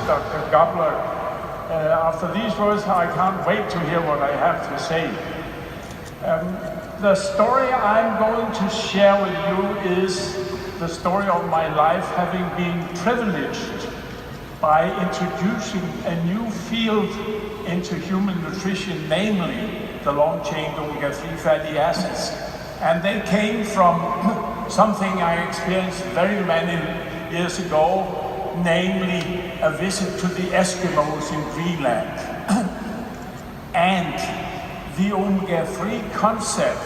Dr. Gobler. After these words, I can't wait to hear what I have to say. The story I'm going to share with you is the story of my life, having been privileged by introducing a new field into human nutrition, namely the long-chain omega-3 fatty acids. And they came from something I experienced very many years ago, namely a visit to the Eskimos in Greenland. And the omega-3 concept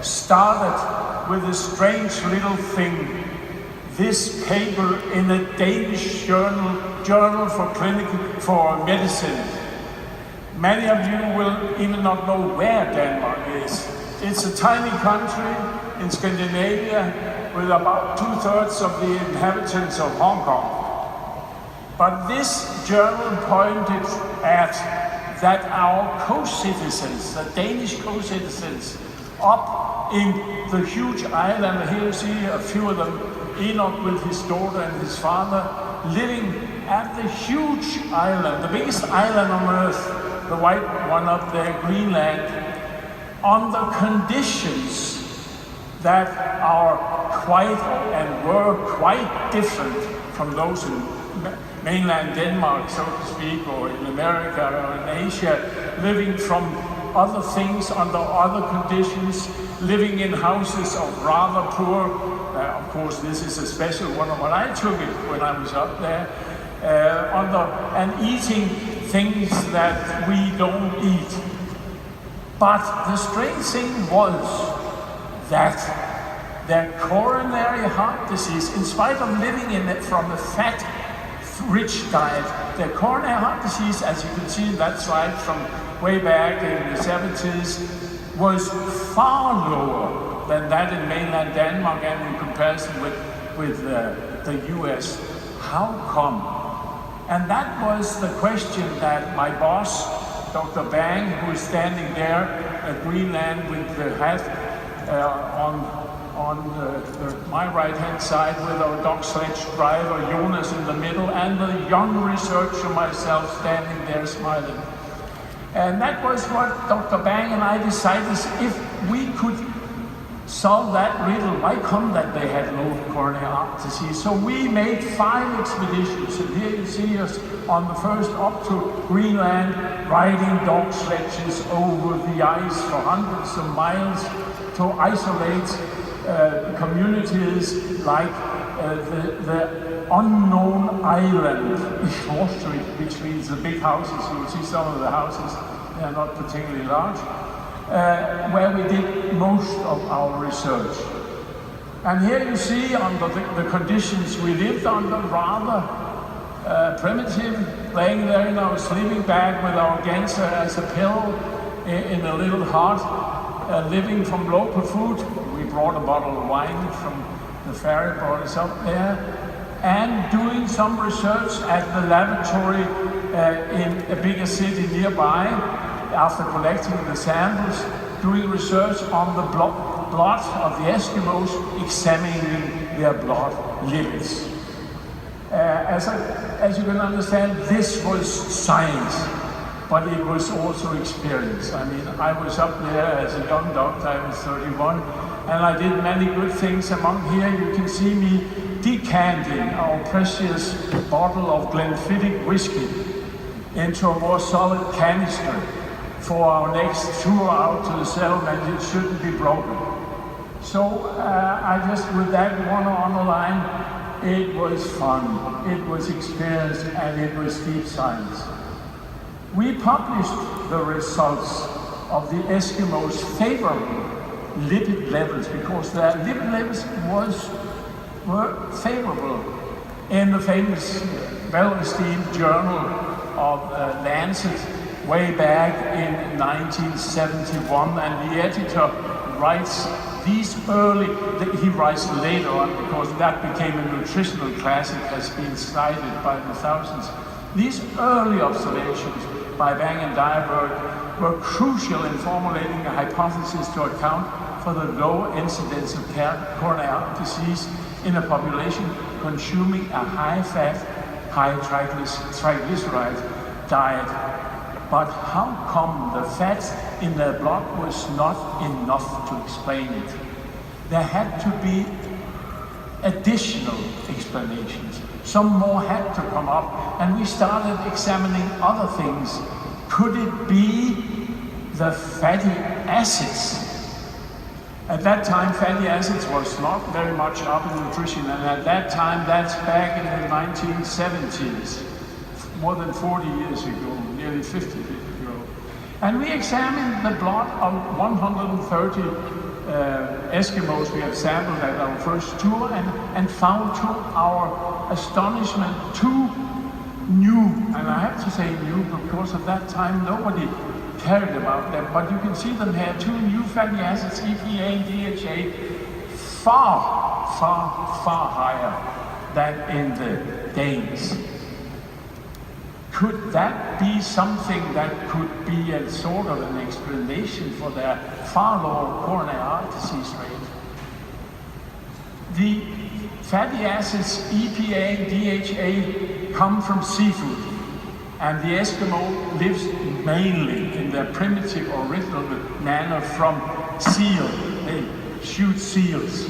started with a strange little thing. This paper in a Danish journal for medicine. Many of you will even not know where Denmark is. It's a tiny country in Scandinavia with about 2/3 of the inhabitants of Hong Kong. But this journal pointed at that our co-citizens, the Danish co-citizens, up in the huge island, here you see a few of them, Enoch with his daughter and his father, living at the huge island, the biggest island on earth, the white one up there, Greenland, under conditions that are quite and were quite different from those in mainland Denmark, so to speak, or in America or in Asia, living from other things under other conditions, living in houses of rather poor. Of course, this is a special one when I took it when I was up there, and eating things that we don't eat. But the strange thing was that their coronary heart disease, in spite of living in it from a fat-rich diet, their coronary heart disease, as you can see in that slide from way back in the 70s, was far lower than that in mainland Denmark and in comparison with the US. How come? And that was the question that my boss, Dr. Bang, who is standing there at Greenland with the hat on my right-hand side with our dog sledge driver, Jonas, in the middle, and the young researcher, myself, standing there smiling. And that was what Dr. Bang and I decided, if we could solve that riddle, why come that they had low coronary heart disease? So we made 5 expeditions, and here you see us on the first up to Greenland, riding dog sledges over the ice for hundreds of miles to isolate communities like the unknown island, which means the big houses. You will see some of the houses, they are not particularly large, where we did most of our research. And here you see under the conditions we lived under, rather primitive, laying there in our sleeping bag with our Ganser as a pillow in a little hut, living from local food. We brought a bottle of wine from the ferry, brought us up there, and doing some research at the laboratory in a bigger city nearby. After collecting the samples, doing research on the blood of the Eskimos, examining their blood lipids. As you can understand, this was science, but it was also experience. I mean, I was up there as a young doctor, I was 31, and I did many good things. Among here, you can see me decanting our precious bottle of Glenfiddich whiskey into a more solid canister for our next tour out to the settlement. It shouldn't be broken. So I just, with that one on the line, it was fun, it was experience, and it was deep science. We published the results of the Eskimos' favorable lipid levels, because their lipid levels were favorable in the famous, well-esteemed journal of Lancet way back in 1971, and the editor writes these early, he writes later on, because that became a nutritional classic, has been cited by the thousands. These early observations by Bang and Dyerberg were crucial in formulating a hypothesis to account for the low incidence of coronary heart disease in a population consuming a high-fat, high triglyceride diet. But how come the fat in their blood was not enough to explain it? There had to be additional explanations. Some more had to come up, and we started examining other things. Could it be the fatty acids? At that time, fatty acids was not very much up in nutrition, and at that time, that's back in the 1970s, more than 40 years ago, nearly 50 years ago. And we examined the blood of 130 Eskimos we had sampled at our first tour, and found, to our astonishment, two new, and I have to say new because at that time nobody cared about them, but you can see them here, two new fatty acids, EPA and DHA, far higher than in the Danes. Could that be something that could be a sort of an explanation for their far lower coronary heart disease rate? The fatty acids EPA and DHA come from seafood, and the Eskimo lives mainly in their primitive original manner from seal. They shoot seals.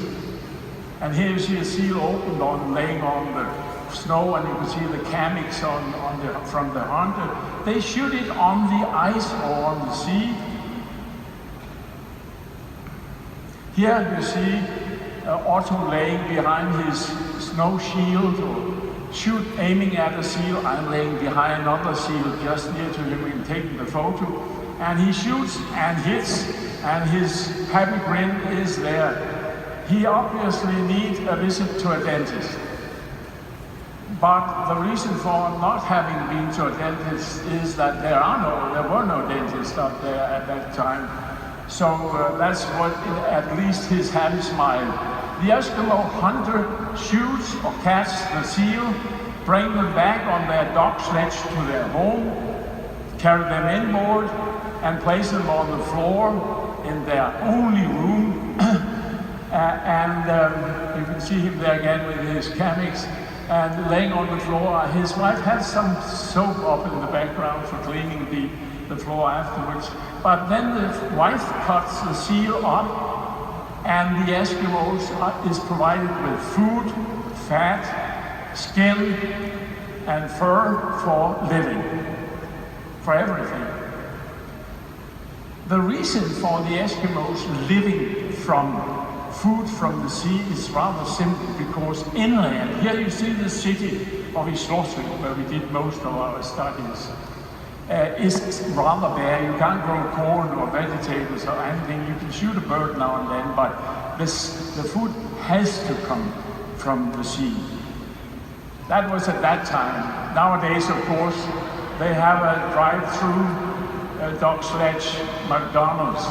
And here you see a seal opened laying on the snow, and you can see the cammix from the hunter. They shoot it on the ice or on the sea. Here you see Otto laying behind his snow shield, or aiming at a seal. I'm laying behind another seal just near to him and taking the photo. And he shoots and hits, and his happy grin is there. He obviously needs a visit to a dentist. But the reason for not having been to a dentist is that there were no dentists up there at that time. So that's what, at least his happy smile. The Eskimo hunter shoots or catches the seal, bring them back on their dog sledge to their home, carry them inboard, and place them on the floor in their only room. You can see him there again with his cammix, and laying on the floor. His wife has some soap up in the background for cleaning the floor afterwards. But then the wife cuts the seal up, and the Eskimos is provided with food, fat, skin, and fur for living, for everything. The reason for the Eskimos living from food from the sea is rather simple, because inland, here you see the city of Islotri, where we did most of our studies, is rather bare. You can't grow corn or vegetables or anything. You can shoot a bird now and then, but the food has to come from the sea. That was at that time. Nowadays, of course, they have a drive-through dog sledge McDonald's.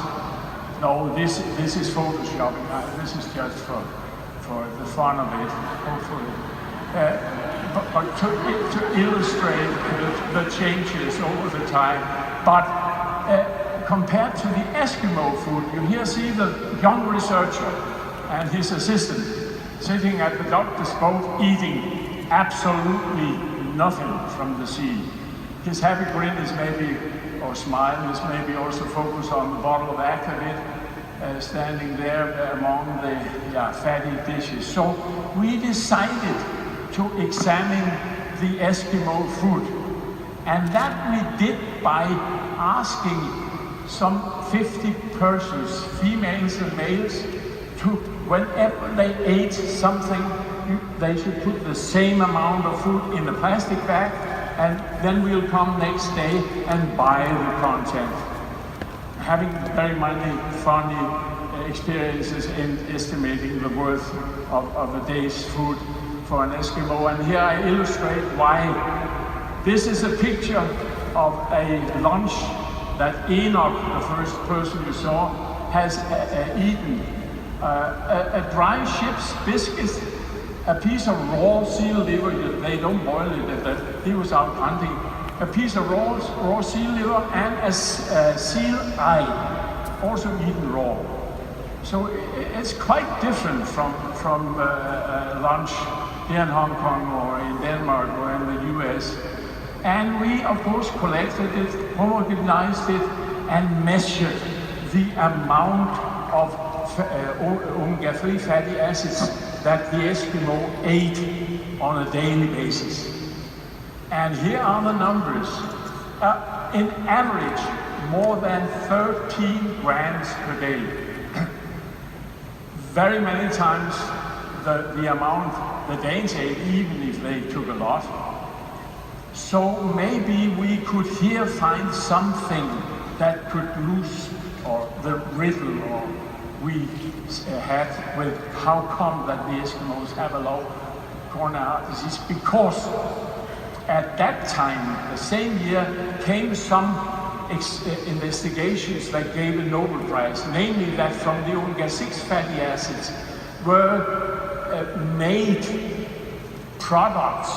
No, this is photoshopping. This is just for the fun of it, hopefully. But to illustrate the changes over the time. But compared to the Eskimo food, you here see the young researcher and his assistant sitting at the doctor's boat eating absolutely nothing from the sea. His happy grin is maybe, or smile is maybe also focused on the bottle of Aquavit standing there among the fatty dishes. So we decided to examine the Eskimo food. And that we did by asking some 50 persons, females and males, to whenever they ate something, they should put the same amount of food in a plastic bag, and then we'll come next day and buy the content. Having very many funny experiences in estimating the worth of a day's food for an Eskimo. And here I illustrate why. This is a picture of a lunch that Enoch, the first person you saw, has eaten. A dry ship's biscuit, a piece of raw seal liver. They don't boil it, he was out hunting. A piece of raw seal liver and a seal eye, also eaten raw. So it's quite different from lunch here in Hong Kong or in Denmark or in the US. And we, of course, collected it, homogenized it, and measured the amount of omega-3 fatty acids that the Eskimo ate on a daily basis. And here are the numbers. In average, more than 13 grams per day. Very many times the amount the Danes ate, even if they took a lot. So maybe we could here find something that could lose or the riddle or we had with how come that the Eskimos have a low coronary heart disease, because at that time, the same year, came some investigations that gave a Nobel Prize, namely that from the omega-6 fatty acids were made products,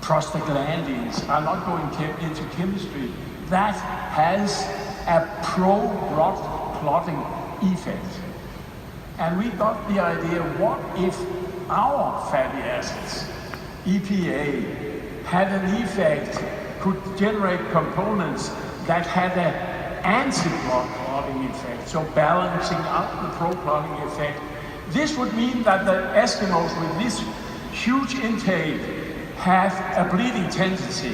prostaglandins, I'm not going into chemistry, that has a pro-blood clotting effect. And we got the idea, what if our fatty acids, EPA, had an effect, could generate components that had an anti-blood clotting effect, so balancing out the pro-clotting effect. This would mean that the Eskimos with this huge intake have a bleeding tendency,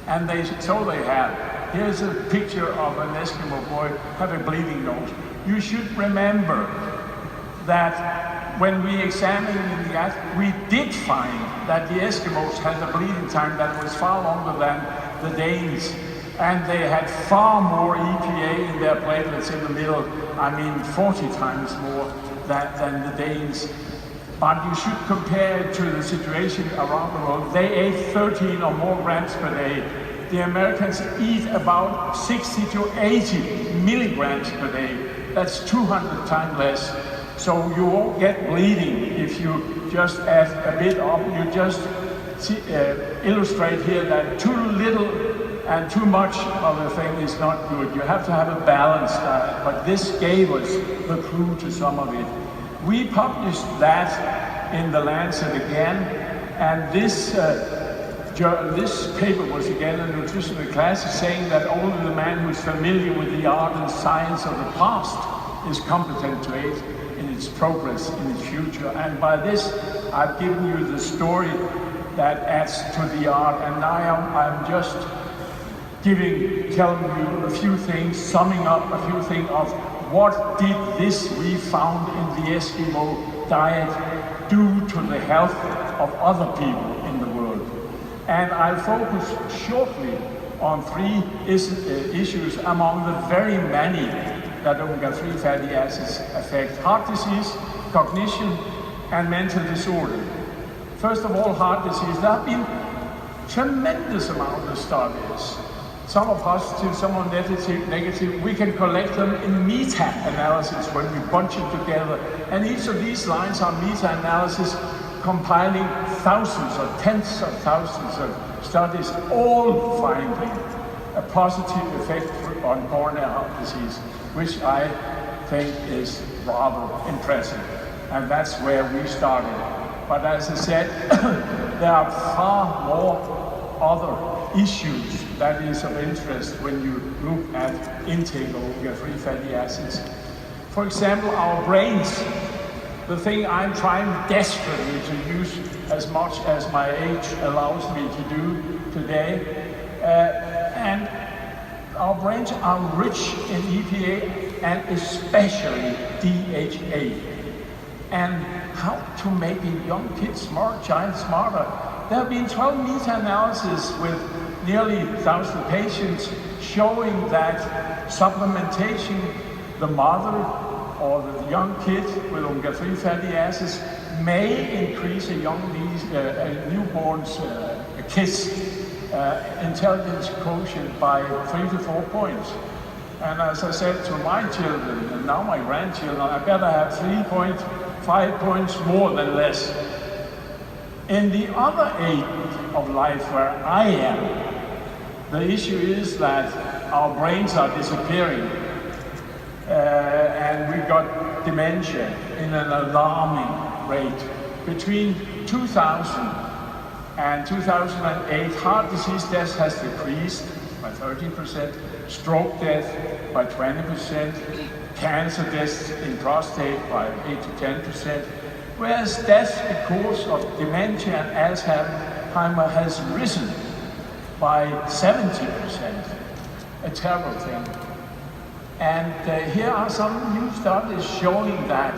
and so they have. Here's a picture of an Eskimo boy having a bleeding nose. You should remember that when we examined in the atlas, we did find that the Eskimos had a bleeding time that was far longer than the Danes, and they had far more EPA in their platelets in the middle, 40 times more than the Danes. But you should compare it to the situation around the world. They ate 13 or more grams per day. The Americans eat about 60 to 80 milligrams per day. That's 200 times less. So you won't get bleeding if you just add a bit up. You just illustrate here that too little and too much of a thing is not good. You have to have a balanced diet, but this gave us the clue to some of it. We published that in the Lancet again, and this paper was again a nutritional classic, saying that only the man who is familiar with the art and science of the past is competent to aid in its progress in its future. And by this, I've given you the story that adds to the art, and now I'm just telling you a few things, summing up a few things of what did this we found in the Eskimo diet do to the health of other people in the world. And I'll focus shortly on three issues among the very many that omega-3 fatty acids affect: heart disease, cognition, and mental disorder. First of all, heart disease. There have been tremendous amount of studies. Some are positive, some are negative. We can collect them in meta-analysis when we bunch it together. And each of these lines are meta-analysis compiling thousands or tens of thousands of studies, all finding a positive effect on coronary heart disease, which I think is rather impressive. And that's where we started. But as I said, there are far more other issues that is of interest when you look at intake of omega-3 fatty acids. For example, our brains, the thing I'm trying desperately to use as much as my age allows me to do today, and our brains are rich in EPA and especially DHA. And how to make a young kid smart, child smarter. There have been 12 meta-analyses with nearly 1,000 patients showing that supplementation, the mother or the young kid with omega-3 fatty acids may increase a newborn's kid's intelligence quotient by 3 to 4 points. And as I said to my children, and now my grandchildren, I better have 3.5 points more than less. In the other age of life where I am, the issue is that our brains are disappearing, and we got dementia in an alarming rate. between 2000 and 2008, heart disease death has decreased by 13%, stroke death by 20%, cancer deaths in prostate by 8 to 10%, whereas death because of dementia and Alzheimer has risen by 70%, a terrible thing. And here are some new studies showing that.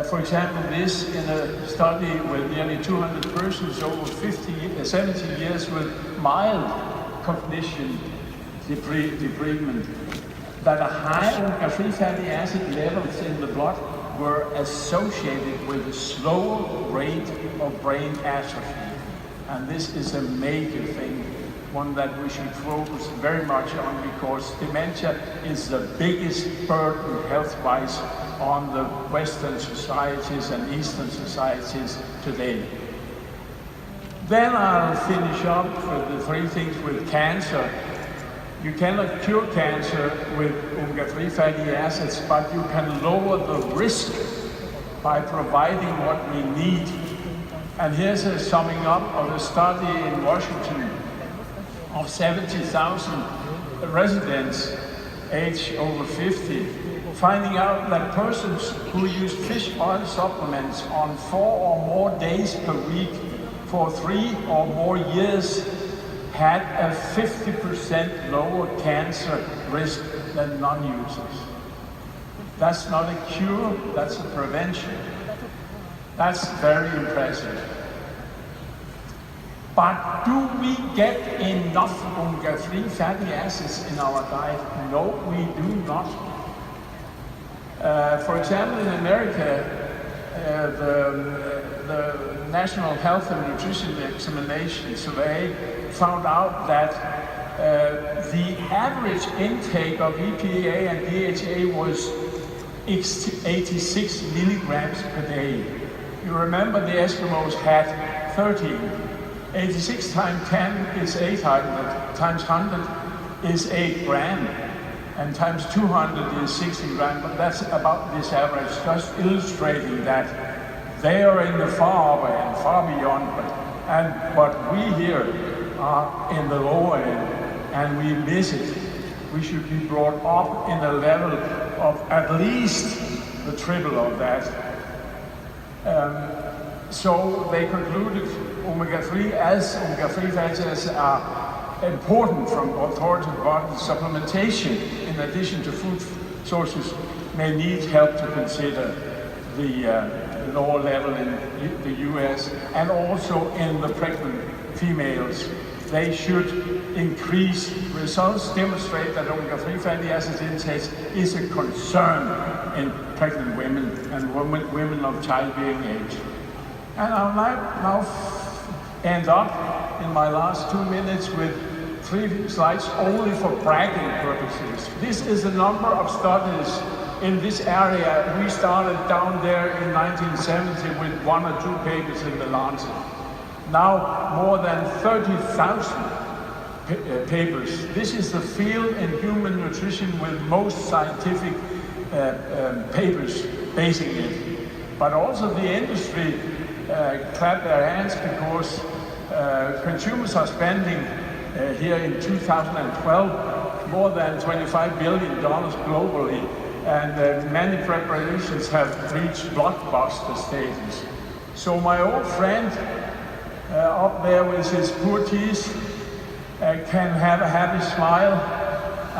For example, this in a study with nearly 200 persons over 70 years with mild cognition debridement, that a high omega-3 fatty acid levels in the blood were associated with a slower rate of brain atrophy. And this is a major thing, one that we should focus very much on, because dementia is the biggest burden health-wise on the Western societies and Eastern societies today. Then I'll finish up with the three things with cancer. You cannot cure cancer with omega-3 fatty acids, but you can lower the risk by providing what we need. And here's a summing up of a study in Washington of 70,000 residents aged over 50, finding out that persons who use fish oil supplements on 4 or more days per week for 3 or more years had a 50% lower cancer risk than non-users. That's not a cure, that's a prevention. That's very impressive. But do we get enough omega-3 fatty acids in our diet? No, we do not. For example, in America, the National Health and Nutrition Examination Survey found out that the average intake of EPA and DHA was 86 milligrams per day. You remember the Eskimos had 13. 86 times 10 is 800, times 100 is 8 gram, and times 200 is 60 gram, but that's about this average, just illustrating that they are in the far away and far beyond, but we here are in the lower end, and we miss it. We should be brought up in a level of at least the triple of that. So they concluded omega-3 fatty acids are important from authoritative bodies. Supplementation, in addition to food sources, may need help to consider the lower level in the US and also in the pregnant females. They should increase. Results demonstrate that omega-3 fatty acid intake is a concern in pregnant women and women of childbearing age. And I'll now end up in my last 2 minutes with 3 slides only for bragging purposes. This is the number of studies in this area. We started down there in 1970 with 1 or 2 papers in the Lancet. Now more than 30,000 papers. This is the field in human nutrition with most scientific papers basing it. But also the industry clap their hands because consumers are spending here in 2012 more than $25 billion globally, and many preparations have reached blockbuster status. So my old friend up there with his poor teeth can have a happy smile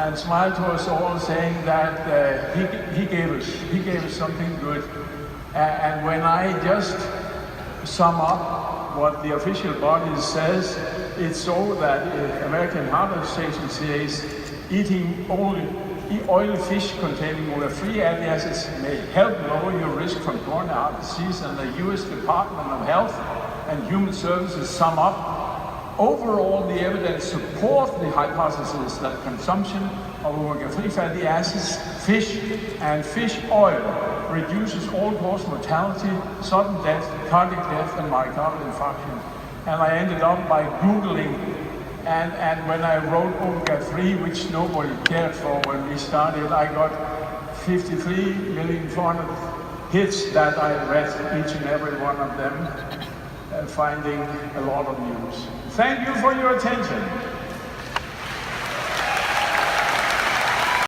and smile to us all, saying that he gave us something good. And when I just sum up what the official body says, it's so that American Heart Association says eating only oily fish containing omega-3 fatty acids may help lower your risk from coronary heart disease, and the US Department of Health and Human Services sum up. Overall, the evidence supports the hypothesis that consumption of omega-3 fatty acids, fish, and fish oil reduces all-cause mortality, sudden death, cardiac death, and myocardial infarction. And I ended up by Googling, and when I wrote omega-3, which nobody cared for when we started, I got 53,400,000 hits that I read, each and every one of them, finding a lot of news. Thank you for your attention.